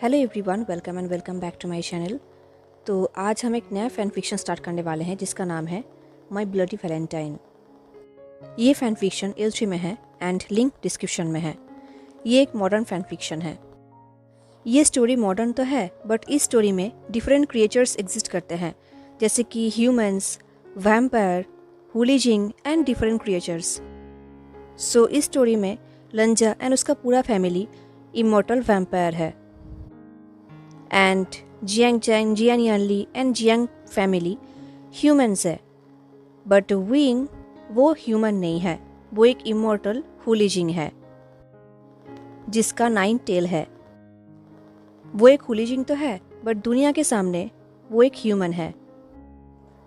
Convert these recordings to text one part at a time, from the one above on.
Hello everyone, welcome and welcome back to my channel. तो आज हम एक नया फ़ैन फिक्शन स्टार्ट करने वाले हैं जिसका नाम है माय ब्लडी वैलेंटाइन। ये फ़ैन फिक्शन इल्ट्री में है एंड लिंक डिस्क्रिप्शन में है। ये एक मॉडर्न फ़ैन फिक्शन है। ये स्टोरी मॉडर्न तो है बट इस स्टोरी में डिफरेंट क्रिएचर्स एग्जिस्ट करते हैं, जैसे कि ह्यूमंस, वैम्पायर, हुलीजिंग एंड डिफरेंट क्रिएचर्स। सो इस स्टोरी में लंजा एंड उसका पूरा फैमिली इमॉर्टल वैम्पायर है and Jiang Cheng, Jiang Yanli and Jiang family humans है। बट विंग वो ह्यूमन नहीं है, वो एक इमॉर्टल हुलीजिंग है जिसका 9 टेल है। वो एक हुलीजिंग तो है बट दुनिया के सामने वो एक ह्यूमन है।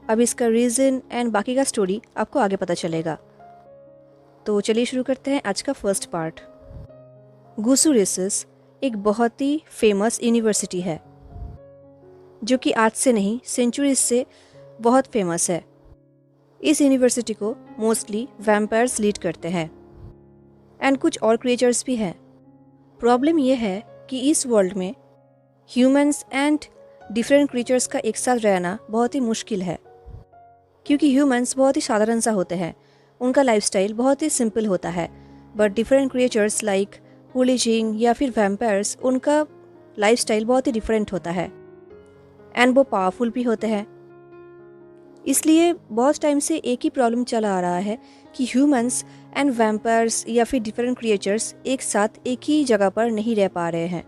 अब इसका रीज़न एंड बाकी का स्टोरी आपको आगे पता चलेगा। तो चलिए शुरू करते हैं आज का फर्स्ट पार्ट। गुसु रेसिस एक बहुत ही फेमस यूनिवर्सिटी है जो कि आज से नहीं सेंचुरीज से बहुत फेमस है। इस यूनिवर्सिटी को मोस्टली वैम्पायर्स लीड करते हैं एंड कुछ और क्रिएचर्स भी हैं। प्रॉब्लम यह है कि इस वर्ल्ड में ह्यूमंस एंड डिफरेंट क्रिएचर्स का एक साथ रहना बहुत ही मुश्किल है, क्योंकि ह्यूमंस बहुत ही साधारण सा होते हैं, उनका लाइफस्टाइल बहुत ही सिंपल होता है। बट डिफरेंट क्रिएचर्स लाइक हुलीजिंग या फिर वैम्पायर्स, उनका लाइफस्टाइल बहुत ही डिफरेंट होता है एंड वो पावरफुल भी होते हैं। इसलिए बहुत टाइम से एक ही प्रॉब्लम चला आ रहा है कि ह्यूमंस एंड वैम्पायर्स या फिर डिफरेंट क्रिएचर्स एक साथ एक ही जगह पर नहीं रह पा रहे हैं।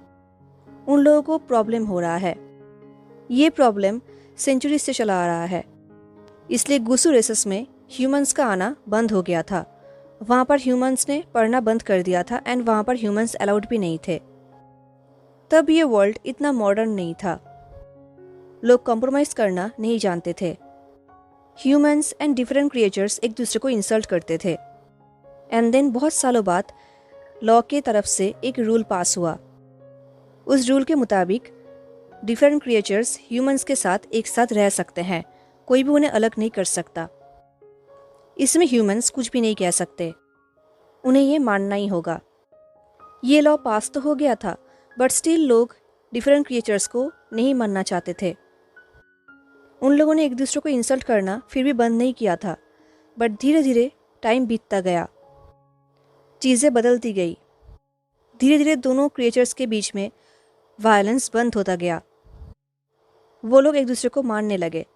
उन लोगों को प्रॉब्लम हो रहा है। ये प्रॉब्लम सेंचुरी से चला आ रहा है। इसलिए गुसु रेसस में ह्यूमंस का आना बंद हो गया था। वहाँ पर ह्यूमंस ने पढ़ना बंद कर दिया था एंड वहाँ पर ह्यूमंस अलाउड भी नहीं थे। तब ये वर्ल्ड इतना मॉडर्न नहीं था, लोग कॉम्प्रोमाइज़ करना नहीं जानते थे। ह्यूमंस एंड डिफरेंट क्रिएचर्स एक दूसरे को इंसल्ट करते थे। एंड देन बहुत सालों बाद लॉ के तरफ से एक रूल पास हुआ। उस रूल के मुताबिक डिफरेंट क्रिएचर्स ह्यूमंस के साथ एक साथ रह सकते हैं, कोई भी उन्हें अलग नहीं कर सकता। इसमें ह्यूमंस कुछ भी नहीं कह सकते, उन्हें ये मानना ही होगा। ये लॉ पास तो हो गया था बट स्टिल लोग डिफरेंट क्रिएचर्स को नहीं मानना चाहते थे। उन लोगों ने एक दूसरे को इंसल्ट करना फिर भी बंद नहीं किया था। बट धीरे धीरे टाइम बीतता गया, चीज़ें बदलती गई। धीरे धीरे दोनों क्रिएचर्स के बीच में वायलेंस बंद होता गया। वो लोग एक दूसरे को मारने लगे।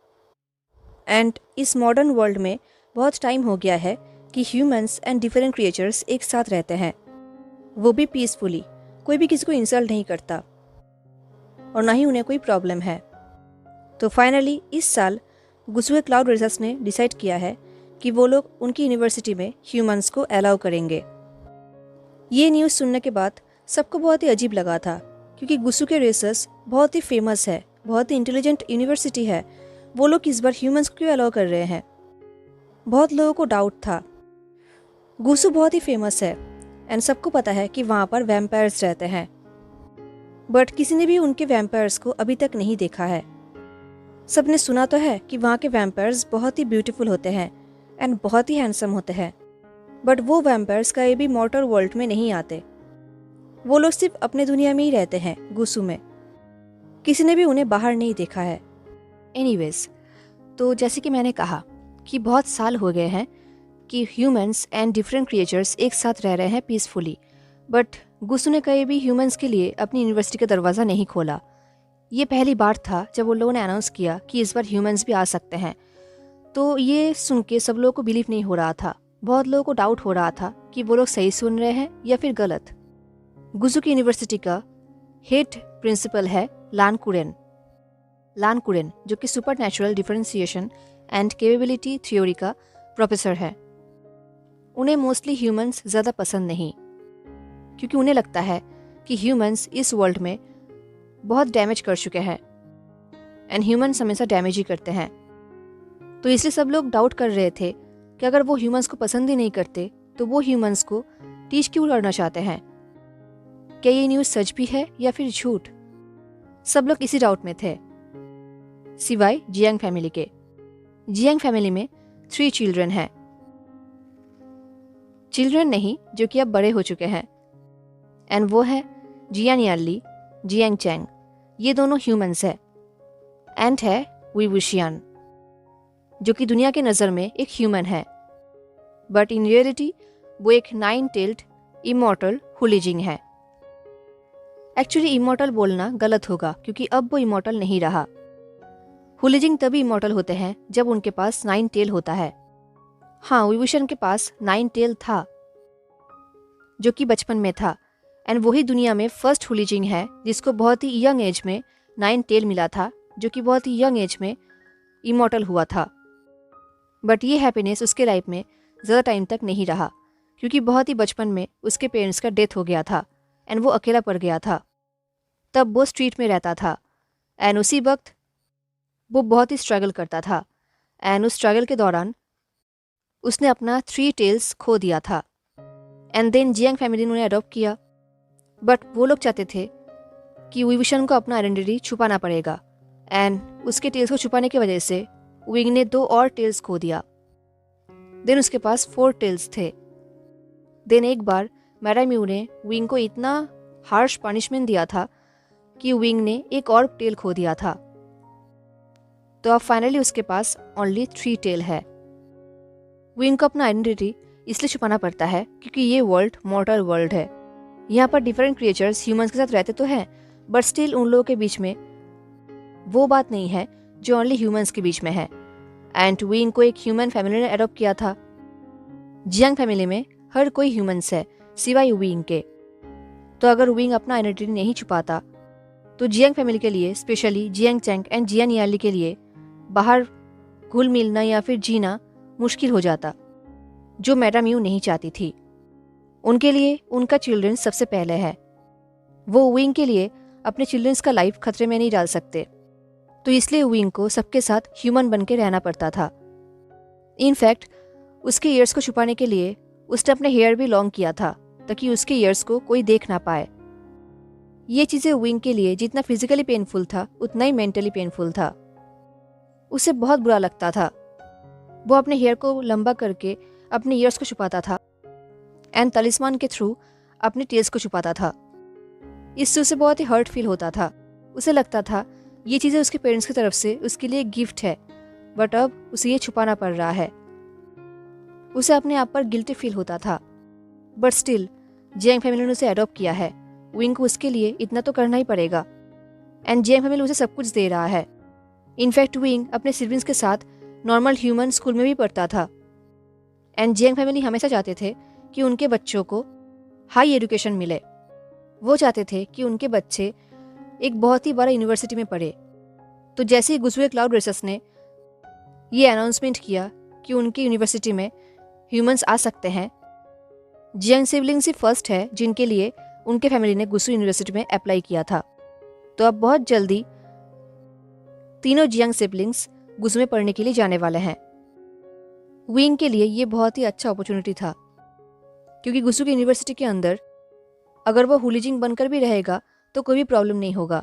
एंड इस मॉडर्न वर्ल्ड में बहुत टाइम हो गया है कि ह्यूमंस एंड डिफरेंट क्रिएचर्स एक साथ रहते हैं, वो भी पीसफुली। कोई भी किसी को इंसल्ट नहीं करता और ना ही उन्हें कोई प्रॉब्लम है। तो फाइनली इस साल गुसुए क्लाउड रेसर्स ने डिसाइड किया है कि वो लोग उनकी यूनिवर्सिटी में ह्यूमंस को अलाउ करेंगे। ये न्यूज़ सुनने के बाद सबको बहुत ही अजीब लगा था, क्योंकि गुसु के रेसर्स बहुत ही फेमस है, बहुत ही इंटेलिजेंट यूनिवर्सिटी है। वो लोग इस बार ह्यूमंस को क्यों अलाउ कर रहे हैं? बहुत लोगों को डाउट था। गुसु बहुत ही फेमस है एंड सबको पता है कि वहाँ पर वैम्पायर्स रहते हैं, बट किसी ने भी उनके वैम्पायर्स को अभी तक नहीं देखा है। सबने सुना तो है कि वहाँ के वैम्पायर्स बहुत ही ब्यूटीफुल होते हैं एंड बहुत ही हैंडसम होते हैं, बट वो वैम्पायर्स कहीं भी मॉर्टल वर्ल्ड में नहीं आते। वो लोग सिर्फ अपने दुनिया में ही रहते हैं, गुसु में। किसी ने भी उन्हें बाहर नहीं देखा है। एनीवेज, तो जैसे कि मैंने कहा कि बहुत साल हो गए हैं कि ह्यूमंस एंड डिफरेंट क्रिएचर्स एक साथ रह रहे हैं पीसफुली, बट गुसु ने कहीं भी ह्यूमंस के लिए अपनी यूनिवर्सिटी का दरवाज़ा नहीं खोला। ये पहली बार था जब उन लोगों ने अनाउंस किया कि इस बार ह्यूमंस भी आ सकते हैं। तो ये सुन के सब लोगों को बिलीव नहीं हो रहा था। बहुत लोगों को डाउट हो रहा था कि वो लोग सही सुन रहे हैं या फिर गलत। गुसु की यूनिवर्सिटी का हेड प्रिंसिपल है लान कुरेन, जो कि super natural differentiation and capability theory का प्रोफेसर है। उन्हें मोस्टली ह्यूमंस ज़्यादा पसंद नहीं, क्योंकि उन्हें लगता है कि ह्यूमंस इस वर्ल्ड में बहुत डैमेज कर चुके हैं एंड ह्यूमंस हमेशा डैमेज ही करते हैं। तो इसलिए सब लोग डाउट कर रहे थे कि अगर वो ह्यूमंस को पसंद ही नहीं करते तो वो ह्यूमंस को टीच क्यों करना चाहते हैं? क्या ये न्यूज़ सच भी है या फिर झूठ? सब लोग इसी डाउट में थे, सिवाय जियांग फैमिली के। जियांग फैमिली में 3 चिल्ड्रन हैं। चिल्ड्रन नहीं, जो कि अब बड़े हो चुके हैं, एंड वो है जियान यानली, जियांग चैंग, ये दोनों ह्यूमंस है। एंड है वी वुशियान, जो कि दुनिया के नज़र में एक ह्यूमन है, बट इन रियलिटी वो एक 9-tailed इमॉर्टल हुलीजिंग है। एक्चुअली इमॉर्टल बोलना गलत होगा क्योंकि अब वो इमॉर्टल नहीं रहा। हुलीजिंग तभी इमॉर्टल होते हैं जब उनके पास 9 टेल होता है। हाँ, विभूषण के पास 9 टेल था, जो कि बचपन में था, एंड वही दुनिया में फर्स्ट हुलीजिंग है जिसको बहुत ही यंग एज में 9 टेल मिला था, जो कि बहुत ही यंग एज में इमॉर्टल हुआ था। बट ये हैप्पीनेस उसके लाइफ में ज़्यादा टाइम तक नहीं रहा क्योंकि बहुत ही बचपन में उसके पेरेंट्स का डेथ हो गया था एंड वो अकेला पड़ गया था। तब वो स्ट्रीट में रहता था एंड उसी वक्त वो बहुत ही स्ट्रगल करता था एंड उस स्ट्रगल के दौरान उसने अपना 3 टेल्स खो दिया था। एंड देन जियांग फैमिली ने उन्हें अडॉप्ट किया, बट वो लोग चाहते थे कि विभूषण को अपना आइडेंटिटी छुपाना पड़ेगा एंड उसके टेल्स को छुपाने की वजह से विंग ने 2 और टेल्स खो दिया। देन उसके पास 4 टेल्स थे। देन एक बार मैराम्यू ने विंग को इतना हार्श पनिशमेंट दिया था कि विंग ने एक और टेल खो दिया था। तो अब फाइनली उसके पास ओनली 3 टेल है। विंग को अपना आइडेंटिटी इसलिए छुपाना पड़ता है क्योंकि ये वर्ल्ड मॉर्टल वर्ल्ड है। यहाँ पर डिफरेंट क्रिएचर्स ह्यूमंस के साथ रहते तो हैं, बट स्टिल उन लोगों के बीच में वो बात नहीं है जो ओनली ह्यूमंस के बीच में है। एंड विंग को एक ह्यूमन फैमिली ने अडॉप्ट किया था। जियांग फैमिली में हर कोई ह्यूमंस है सिवाय विंग के। तो अगर विंग अपना आइडेंटिटी नहीं छुपाता तो जियांग फैमिली के लिए, स्पेशली जियांग चैंग एंड जियान याली के लिए बाहर घुल मिलना या फिर जीना मुश्किल हो जाता, जो मैराम्यू नहीं चाहती थी। उनके लिए उनका चिल्ड्रन सबसे पहले है। वो विंग के लिए अपने चिल्ड्रंस का लाइफ खतरे में नहीं डाल सकते, तो इसलिए विंग को सबके साथ ह्यूमन बन के रहना पड़ता था। इनफैक्ट उसके ईयर्स को छुपाने के लिए उसने अपने हेयर भी लॉन्ग किया था ताकि उसके ईयर्स को कोई देख ना पाए। ये चीज़ें विंग के लिए जितना फिजिकली पेनफुल था उतना ही मेंटली पेनफुल था। उसे बहुत बुरा लगता था। वो अपने हेयर को लंबा करके अपने ईयर्स को छुपाता था एंड तलिस्मान के थ्रू अपने टेल्स को छुपाता था। इससे उसे बहुत ही हर्ट फील होता था। उसे लगता था ये चीज़ें उसके पेरेंट्स की तरफ से उसके लिए गिफ्ट है, बट अब उसे ये छुपाना पड़ रहा है। उसे अपने आप पर गिल्टी फील होता था, बट स्टिल जियांग फैमिली ने उसे अडॉप्ट किया है। विंग को उसके लिए इतना तो करना ही पड़ेगा एंड जियांग फैमिली उसे सब कुछ दे रहा है। इनफैक्ट विंग अपने सिबलिंग्स के साथ नॉर्मल ह्यूमन स्कूल में भी पढ़ता था एंड जियांग फैमिली हमेशा चाहते थे कि उनके बच्चों को हाई एजुकेशन मिले। वो चाहते थे कि उनके बच्चे एक बहुत ही बड़ा यूनिवर्सिटी में पढ़े। तो जैसे ही गुजुए क्लाउड रेसर्स ने ये अनाउंसमेंट किया कि उनकी यूनिवर्सिटी में ह्यूमंस आ सकते हैं, जियांग सिबलिंग्स ही फर्स्ट है जिनके लिए उनके फैमिली ने गुसू यूनिवर्सिटी में अप्लाई किया था। तो अब बहुत जल्दी तीनों जियांग सिबलिंग्स गुसू में पढ़ने के लिए जाने वाले हैं। विंग के लिए ये बहुत ही अच्छा अपॉर्चुनिटी था क्योंकि गुसू की यूनिवर्सिटी के अंदर अगर वो हुलीजिंग बनकर भी रहेगा तो कोई भी प्रॉब्लम नहीं होगा।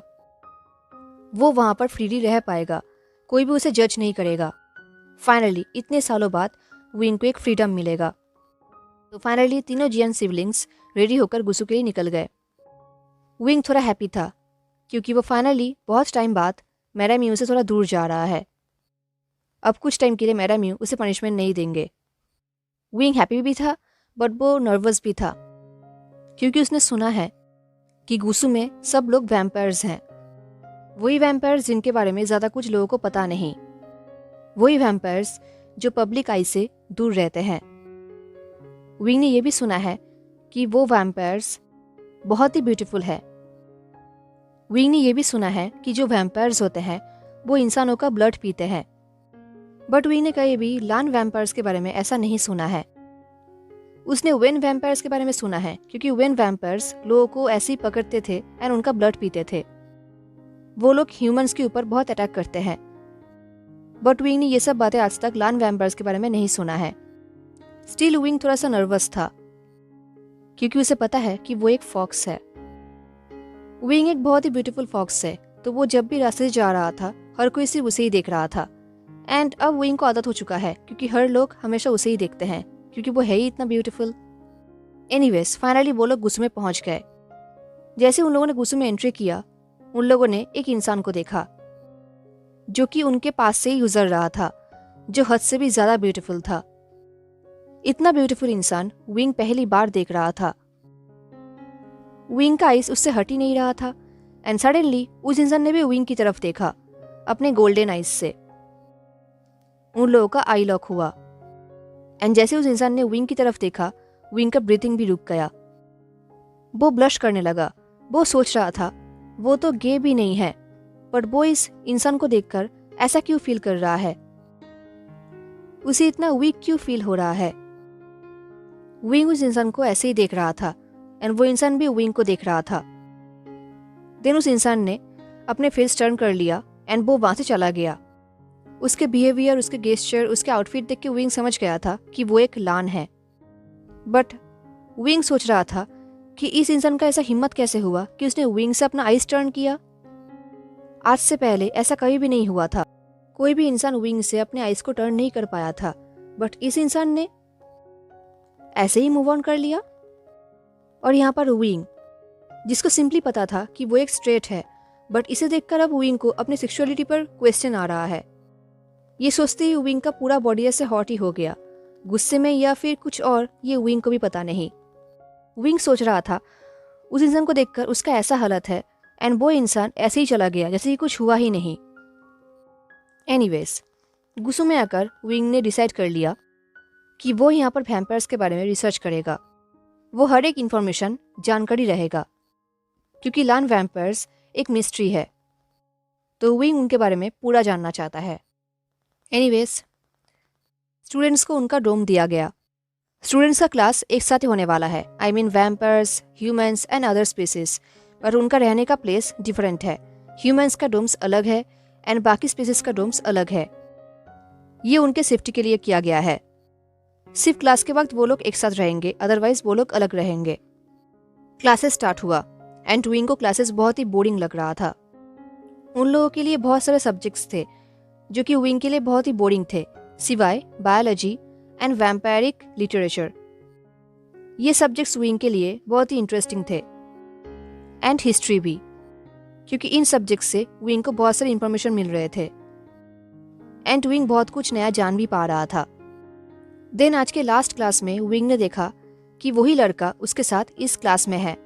वो वहाँ पर फ्रीली रह पाएगा, कोई भी उसे जज नहीं करेगा। फाइनली इतने सालों बाद विंग को एक फ्रीडम मिलेगा। तो फाइनली तीनों जियांग सिबलिंग्स रेडी होकर गुसू के लिए निकल गए। विंग थोड़ा हैप्पी था क्योंकि वो फाइनली बहुत टाइम बाद मैराम्यू से थोड़ा दूर जा रहा है। अब कुछ टाइम के लिए मैराम्यू उसे पनिशमेंट नहीं देंगे। विंग हैप्पी भी था बट वो नर्वस भी था क्योंकि उसने सुना है कि गुसू में सब लोग वैम्पायर्स हैं। वही वैम्पायर्स जिनके बारे में ज़्यादा कुछ लोगों को पता नहीं, वही वैम्पायर्स जो पब्लिक आई से दूर रहते हैं। विंग ने यह भी सुना है कि वो वैम्पायर्स बहुत ही ब्यूटीफुल है। विंग ने यह भी सुना है कि जो वैम्पायर्स होते हैं वो इंसानों का ब्लड पीते हैं, बट विंग ने कहीं भी लान वैम्पायर्स के बारे में ऐसा नहीं सुना है। उसने वेन वैम्पायर्स के बारे में सुना है क्योंकि वेन वैम्पायर्स लोगों को ऐसे ही पकड़ते थे एंड उनका ब्लड पीते थे। वो लोग ह्यूमंस के ऊपर बहुत अटैक करते हैं, बट विंग ने ये सब बातें आज तक लान वैम्पायर्स के बारे में नहीं सुना है। स्टिल विंग थोड़ा सा नर्वस था क्योंकि उसे पता है कि वो एक फॉक्स है। विंग एक बहुत ही ब्यूटीफुल फॉक्स है, तो वो जब भी रास्ते से जा रहा था हर कोई सिर्फ उसे ही देख रहा था। एंड अब विंग को आदत हो चुका है क्योंकि हर लोग हमेशा उसे ही देखते हैं क्योंकि वो है ही इतना ब्यूटीफुल। एनीवेज फाइनली वो लोग गुसू में पहुंच गए। जैसे उन लोगों ने गुसू में एंट्री किया उन लोगों ने एक इंसान को देखा जो कि उनके पास से ही गुजर रहा था, जो हद से भी ज्यादा ब्यूटीफुल था। इतना ब्यूटीफुल इंसान विंग पहली बार देख रहा था। विंग का आइस उससे हट ही नहीं रहा था एंड सडनली उस इंसान ने भी विंग की तरफ देखा अपने गोल्डन आइस से। उन लोगों का आई लॉक हुआ एंड जैसे उस इंसान ने विंग की तरफ देखा, विंग का ब्रीथिंग भी रुक गया। वो ब्लश करने लगा। वो सोच रहा था वो तो गे भी नहीं है, पर वो इस इंसान को देखकर ऐसा क्यों फील कर रहा है, उसे इतना वीक क्यों फील हो रहा है। विंग उस इंसान को ऐसे ही देख रहा था एंड वो इंसान भी विंग को देख रहा था। देन उस इंसान ने अपने फेस टर्न कर लिया एंड वो वहां से चला गया। उसके बिहेवियर, उसके गेस्चर, उसके आउटफिट देख के विंग समझ गया था कि वो एक लान है। बट विंग सोच रहा था कि इस इंसान का ऐसा हिम्मत कैसे हुआ कि उसने विंग से अपना आइस टर्न किया। आज से पहले ऐसा कभी भी नहीं हुआ था। कोई भी इंसान विंग से अपने आइस को टर्न नहीं कर पाया था, बट इस इंसान ने ऐसे ही मूव ऑन कर लिया। और यहाँ पर विंग, जिसको सिंपली पता था कि वो एक स्ट्रेट है, बट इसे देखकर अब विंग को अपने सेक्सुअलिटी पर क्वेश्चन आ रहा है। ये सोचते ही विंग का पूरा बॉडी ऐसे हॉट ही हो गया, गुस्से में या फिर कुछ और, ये विंग को भी पता नहीं। विंग सोच रहा था उस इंसान को देखकर उसका ऐसा हालत है एंड वो इंसान ऐसे ही चला गया जैसे कि कुछ हुआ ही नहीं। एनीवेज, गुस्से में आकर विंग ने डिसाइड कर लिया कि वो यहाँ पर वैम्पायर्स के बारे में रिसर्च करेगा। वो हर एक इन्फॉर्मेशन जानकारी रहेगा, क्योंकि लान वैम्पायर्स एक मिस्ट्री है, तो विंग उनके बारे में पूरा जानना चाहता है। एनीवेज, स्टूडेंट्स को उनका डोम दिया गया। स्टूडेंट्स का क्लास एक साथ ही होने वाला है, I mean vampires, humans and other species, पर उनका रहने का प्लेस डिफरेंट है। ह्यूमंस का डोम्स अलग है एंड बाकी स्पीसीज का डोम्स अलग है। ये उनके सेफ्टी के लिए किया गया है। सिर्फ क्लास के वक्त वो लोग एक साथ रहेंगे, अदरवाइज वो लोग अलग रहेंगे। क्लासेस स्टार्ट हुआ एंड विंग को क्लासेस बहुत ही बोरिंग लग रहा था। उन लोगों के लिए बहुत सारे सब्जेक्ट्स थे जो कि विंग के लिए बहुत ही बोरिंग थे, सिवाय बायोलॉजी एंड वैम्पायरिक लिटरेचर। ये सब्जेक्ट्स विंग के लिए बहुत ही इंटरेस्टिंग थे, एंड हिस्ट्री भी, क्योंकि इन सब्जेक्ट्स से विंग को बहुत सारी इंफॉर्मेशन मिल रहे थे एंड विंग बहुत कुछ नया जान भी पा रहा था। देन आज के लास्ट क्लास में विंग ने देखा कि वही लड़का उसके साथ इस क्लास में है।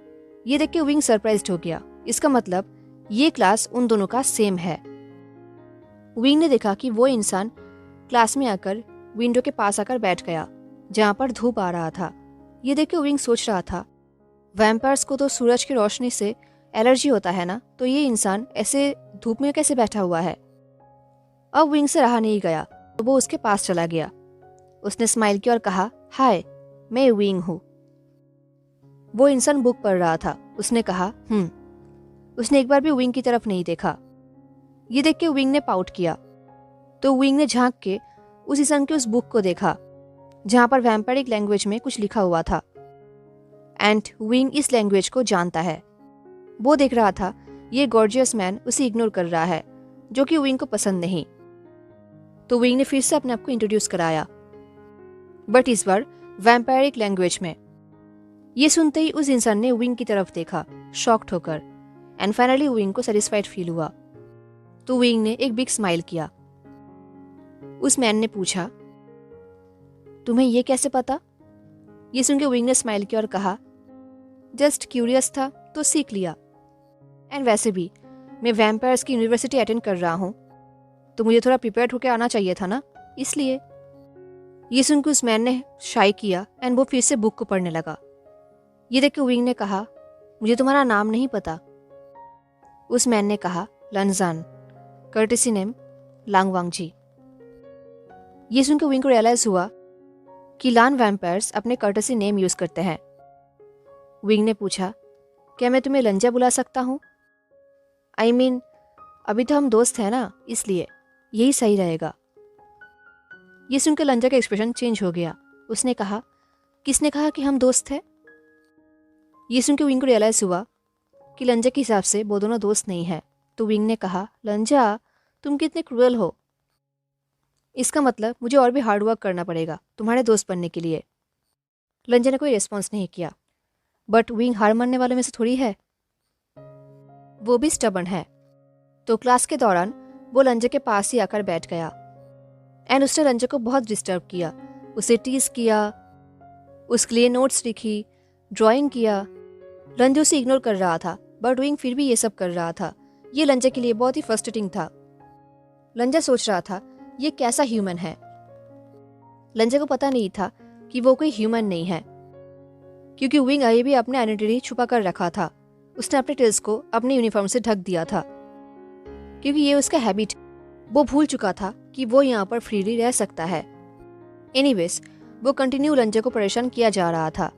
ये देख के विंग सरप्राइज्ड हो गया। इसका मतलब ये क्लास उन दोनों का सेम है। विंग ने देखा कि वो इंसान क्लास में आकर विंडो के पास आकर बैठ गया जहाँ पर धूप आ रहा था। ये देख के विंग सोच रहा था वैम्पायर्स को तो सूरज की रोशनी से एलर्जी होता है ना, तो ये इंसान ऐसे धूप में कैसे बैठा हुआ है। अब विंग से रहा नहीं गया, तो वो उसके पास चला गया। उसने स्माइल किया और कहा, हाय, मैं विंग हूँ। वो इंसान बुक पढ़ रहा था। उसने कहा उसने एक बार भी विंग की तरफ नहीं देखा। ये देख के विंग ने पाउट किया, तो विंग ने झांक के उस इंसान के उस बुक को देखा जहां पर वैम्पायरिक लैंग्वेज में कुछ लिखा हुआ था एंड विंग इस लैंग्वेज को जानता है। वो देख रहा था ये गॉर्जियस मैन उसे इग्नोर कर रहा है, जो कि विंग को पसंद नहीं। तो विंग ने फिर से अपने आप को इंट्रोड्यूस कराया, बट इस बार वैम्पायरिक लैंग्वेज में। ये सुनते ही उस इंसान ने विंग की तरफ देखा, शॉक्ड होकर, एंड फाइनली विंग को सेटिस्फाइड फील हुआ। तो विंग ने एक बिग स्माइल किया। उस मैन ने पूछा, तुम्हें ये कैसे पता? ये सुन के विंग ने स्माइल किया और कहा, जस्ट क्यूरियस था तो सीख लिया। एंड वैसे भी मैं वैम्पायर्स की यूनिवर्सिटी अटेंड कर रहा हूँ, तो मुझे थोड़ा प्रिपेयर्ड होकर आना चाहिए था ना, इसलिए। ये सुनकर उस मैन ने शाई किया एंड वो फिर से बुक को पढ़ने लगा। ये देख के विंग ने कहा, मुझे तुम्हारा नाम नहीं पता। उस मैन ने कहा, लनजान, कर्टेसी नेम लांगवांगजी। ये सुनकर विंग को रियलाइज हुआ कि लान वैम्पायर्स अपने कर्टेसी नेम यूज करते हैं। विंग ने पूछा, क्या मैं तुम्हें लंजा बुला सकता हूँ? आई मीन, अभी तो हम दोस्त हैं ना, इसलिए यही सही रहेगा। ये सुनकर लंजा का एक्सप्रेशन चेंज हो गया। उसने कहा, किसने कहा कि हम दोस्त हैं? ये सुनकर विंग को रियलाइज हुआ कि लंजा के हिसाब से वो दोनों दोस्त नहीं है। तो विंग ने कहा, लंजा, तुम कितने क्रूअल हो। इसका मतलब मुझे और भी हार्ड वर्क करना पड़ेगा तुम्हारे दोस्त बनने के लिए। लंजा ने कोई रिस्पॉन्स नहीं किया, बट विंग हार मानने वालों में से थोड़ी है। वो भी स्टबर्न है। तो क्लास के दौरान वो लंजा के पास ही आकर बैठ गया एंड उसने लंजा को बहुत डिस्टर्ब किया, उसे टीज किया, उसके लिए नोट्स लिखी, ड्राइंग किया। लंजा उसे इग्नोर कर रहा था बट विंग फिर भी ये सब कर रहा था। ये लंजा के लिए बहुत ही फ्रस्ट्रेटिंग था। लंजा सोच रहा था ये कैसा ह्यूमन है। लंजा को पता नहीं था कि वो कोई ह्यूमन नहीं है, क्योंकि विंग अभी भी अपने आइडेंटिटी छुपा कर रखा था। उसने अपने टेल्स को अपने यूनिफॉर्म से ढक दिया था, क्योंकि ये उसका हैबिट। वो भूल चुका था कि वो यहाँ पर फ्रीली रह सकता है। एनीवेज, वो कंटिन्यू लंजा को परेशान किया जा रहा था।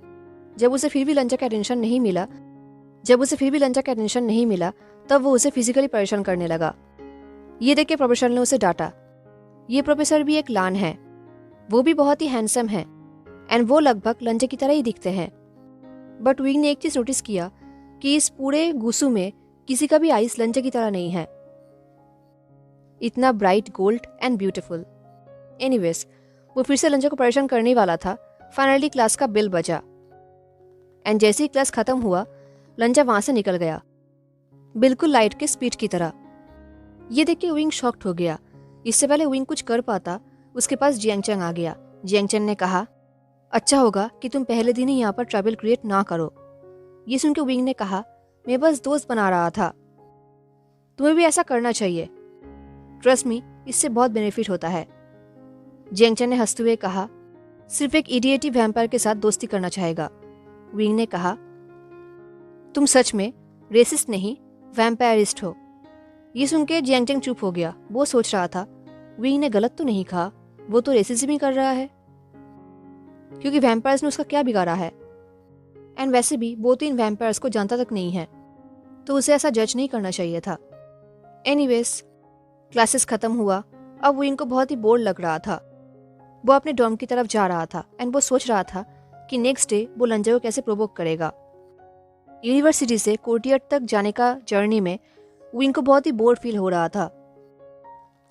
जब उसे फिर भी लंजा का अटेंशन नहीं मिला तब वो उसे फिजिकली परेशान करने लगा। ये देख के प्रोफेसर ने उसे डांटा। ये प्रोफेसर भी एक लान है, वो भी बहुत ही हैंडसम है एंड वो लगभग लंजा की तरह ही दिखते हैं। बट विंग ने एक चीज नोटिस किया कि इस पूरे गुस्सू में किसी का भी आइस लंजा की तरह नहीं है, इतना bright gold and beautiful. Anyways, वो फिर से लंजा को परेशान करने वाला था। फाइनली क्लास का बेल बजा एंड जैसे ही क्लास खत्म हुआ लंजा वहां से निकल गया, बिल्कुल लाइट के स्पीड की तरह। ये देख के विंग शॉक्ड हो गया। इससे पहले विंग कुछ कर पाता, उसके पास जियांगचैन आ गया। जियांगचैन ने कहा, अच्छा होगा कि तुम पहले दिन ही यहाँ पर ट्रबल क्रिएट ना करो। ये सुनकर विंग ने कहा, मैं बस दोस्त बना रहा था, तुम्हें भी ऐसा करना चाहिए, ट्रस्ट मी, इससे बहुत बेनिफिट होता है। जियांगचैन ने हंसते हुए कहा, सिर्फ एक इडियटी वैम्पायर के साथ दोस्ती करना चाहेगा। विंग ने कहा, तुम सच में रेसिस्ट नहीं वैम्पायरिस्ट हो। ये सुनकर जियांगचैन चुप हो गया। वो सोच रहा था विंग ने गलत तो नहीं कहा, वो तो रेसिज्म ही कर रहा है, क्योंकि वैम्पायर्स ने उसका क्या बिगाड़ा है। एंड वैसे भी वो तो इन वैम्पायर्स को जानता तक नहीं है, तो उसे ऐसा जज नहीं करना चाहिए था। एनीवेज, क्लासेस खत्म हुआ। अब विंग को बहुत ही बोर लग रहा था। वो अपने डॉर्म की तरफ जा रहा था एंड वो सोच रहा था कि नेक्स्ट डे वो लंजा को कैसे प्रोवोक करेगा। यूनिवर्सिटी से कोर्टियर्ड तक जाने का जर्नी में विंग को बहुत ही बोर फील हो रहा था,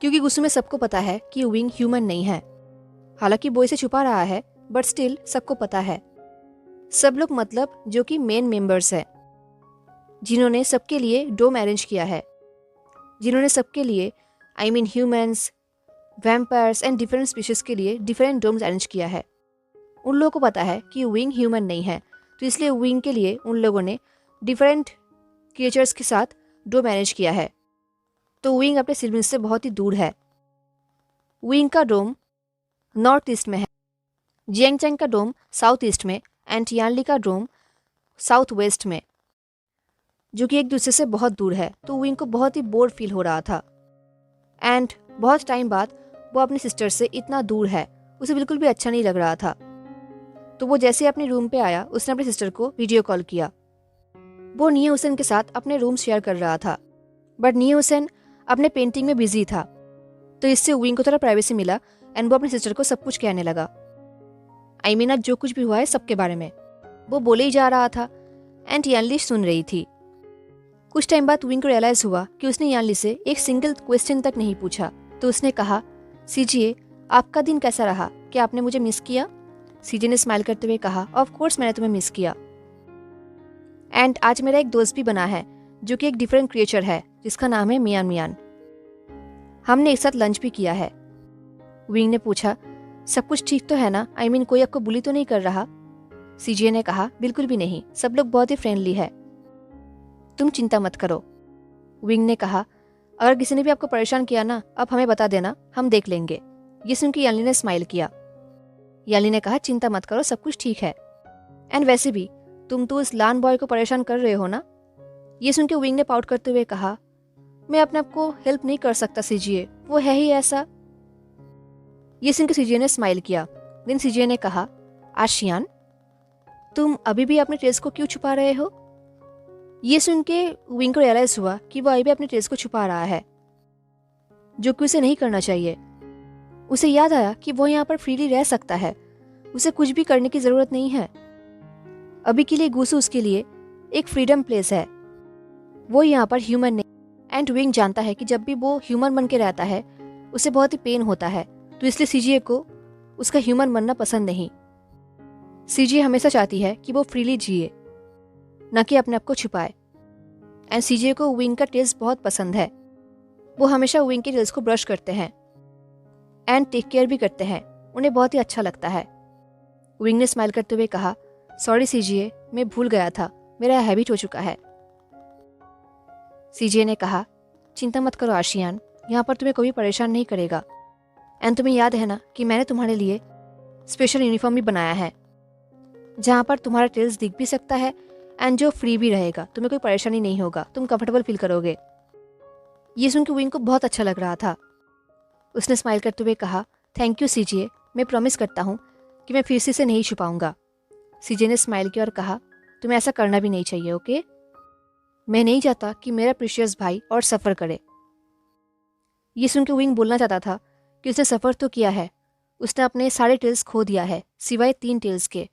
क्योंकि गुस्से में सबको पता है कि विंग ह्यूमन नहीं है। हालांकि वो इसे छुपा रहा है बट स्टिल सबको पता है। सब लोग मतलब जो कि मेन मेंबर्स है, जिन्होंने सबके लिए डोम अरेंज किया है, जिन्होंने सबके लिए humans, vampires and different species के लिए डिफरेंट डोम्स अरेंज किया है। उन लोगों को पता है कि विंग ह्यूमन नहीं है, तो इसलिए विंग के लिए उन लोगों ने डिफरेंट क्रिएचर्स के साथ डोम अरेंज किया है। तो विंग अपने सिबलिंग्स से बहुत ही दूर है। विंग का डोम नॉर्थ ईस्ट में है, जियांगचैन का डोम साउथ ईस्ट में एंड यानली का डोम साउथ वेस्ट में, जो कि एक दूसरे से बहुत दूर है। तो विंग को बहुत ही बोर फील हो रहा था एंड बहुत टाइम बाद वो अपनी सिस्टर से इतना दूर है, उसे बिल्कुल भी अच्छा नहीं लग रहा था। तो वो जैसे अपने रूम पे आया, उसने अपनी सिस्टर को वीडियो कॉल किया। वो निये हुसैन के साथ अपने रूम शेयर कर रहा था, बट निये हुसैन अपने पेंटिंग में बिजी था, तो इससे विंग को थोड़ा प्राइवेसी मिला एंड वो अपनी सिस्टर को सब कुछ कहने लगा। आज जो कुछ भी हुआ है सबके बारे में वो बोले ही जा रहा था एंड यानली सुन रही थी। कुछ टाइम बाद विंग को रियलाइज हुआ कि उसने यानली से एक सिंगल क्वेश्चन तक नहीं पूछा। तो उसने कहा, सीजिए आपका दिन कैसा रहा, क्या आपने मुझे मिस किया? सीजे ने स्माइल करते हुए कहा, ऑफ कोर्स मैंने तुम्हें मिस किया, एंड आज मेरा एक दोस्त भी बना है जो कि एक डिफरेंट क्रिएचर है जिसका नाम है मियान मियान। हमने एक साथ लंच भी किया है। विंग ने पूछा, सब कुछ ठीक तो है ना? कोई आपको बुली तो नहीं कर रहा? सीजे ने कहा, बिल्कुल भी नहीं, सब लोग बहुत ही फ्रेंडली है, तुम चिंता मत करो। विंग ने कहा, अगर किसी ने भी आपको परेशान किया ना, अब हमें बता देना, हम देख लेंगे। ये सुनकर यानली ने स्माइल किया। यानली ने कहा, चिंता मत करो, सब कुछ ठीक है, एंड वैसे भी तुम तो उस लान बॉय को परेशान कर रहे हो ना? ये सुनकर विंग ने पाउट करते हुए कहा, मैं अपने आप को हेल्प नहीं कर सकता सीजिए, वो है ही ऐसा। ये सुनकर सीजिए ने स्माइल किया। देन सीजिए ने कहा, आशियान, तुम अभी भी अपने ट्रेस को क्यों छुपा रहे हो? ये सुन के विंग को रियलाइज हुआ कि वो अभी भी अपने ट्रेस को छुपा रहा है, जो कि उसे नहीं करना चाहिए। उसे याद आया कि वो यहाँ पर फ्रीली रह सकता है, उसे कुछ भी करने की जरूरत नहीं है। अभी के लिए गुसू उसके लिए एक फ्रीडम प्लेस है, वो यहाँ पर ह्यूमन नहीं। एंड विंग जानता है कि जब भी वो ह्यूमन बन के रहता है उसे बहुत ही पेन होता है, तो इसलिए सीजीए को उसका ह्यूमन बनना पसंद नहीं। सीजीए हमेशा चाहती है कि वो फ्रीली जिए, न कि अपने आप को छुपाए। एंड सीजे को विंग का टेल्स बहुत पसंद है। वो हमेशा विंग के टेल्स को ब्रश करते हैं एंड टेक केयर भी करते हैं, उन्हें बहुत ही अच्छा लगता है। विंग ने स्माइल करते हुए कहा, सॉरी सीजीए, मैं भूल गया था, मेरा हैबिट हो चुका है। सीजीए ने कहा, चिंता मत करो आशियान, यहाँ पर तुम्हें कोई परेशान नहीं करेगा। एंड तुम्हें याद है ना कि मैंने तुम्हारे लिए स्पेशल यूनिफॉर्म भी बनाया है, जहाँ पर तुम्हारा टेल्स दिख भी सकता है एंड जो फ्री भी रहेगा, तुम्हें कोई परेशानी नहीं होगा, तुम कंफर्टेबल फील करोगे। ये सुनकर विंग को बहुत अच्छा लग रहा था। उसने स्माइल करते हुए कहा, थैंक यू सीजे, मैं प्रॉमिस करता हूँ कि मैं फिर से इसे नहीं छुपाऊंगा। सीजे ने स्माइल किया और कहा, तुम्हें ऐसा करना भी नहीं चाहिए, ओके? मैं नहीं चाहता कि मेरा प्रीशियस भाई और सफ़र करे। ये सुनकर विंग बोलना चाहता था कि उसने सफ़र तो किया है, उसने अपने सारे टेल्स खो दिया है सिवाय 3 टेल्स के।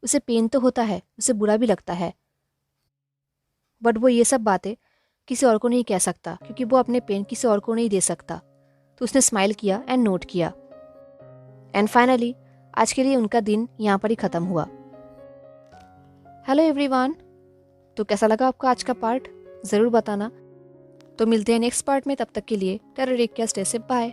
उसे पेन तो होता है, उसे बुरा भी लगता है, बट वो ये सब बातें किसी और को नहीं कह सकता क्योंकि वो अपने पेन किसी और को नहीं दे सकता। तो उसने स्माइल किया एंड नोट किया। एंड फाइनली आज के लिए उनका दिन यहाँ पर ही ख़त्म हुआ। हेलो एवरीवन, तो कैसा लगा आपको आज का पार्ट? ज़रूर बताना। तो मिलते हैं नेक्स्ट पार्ट में, तब तक के लिए टेरर एक क्या स्टे से बाय।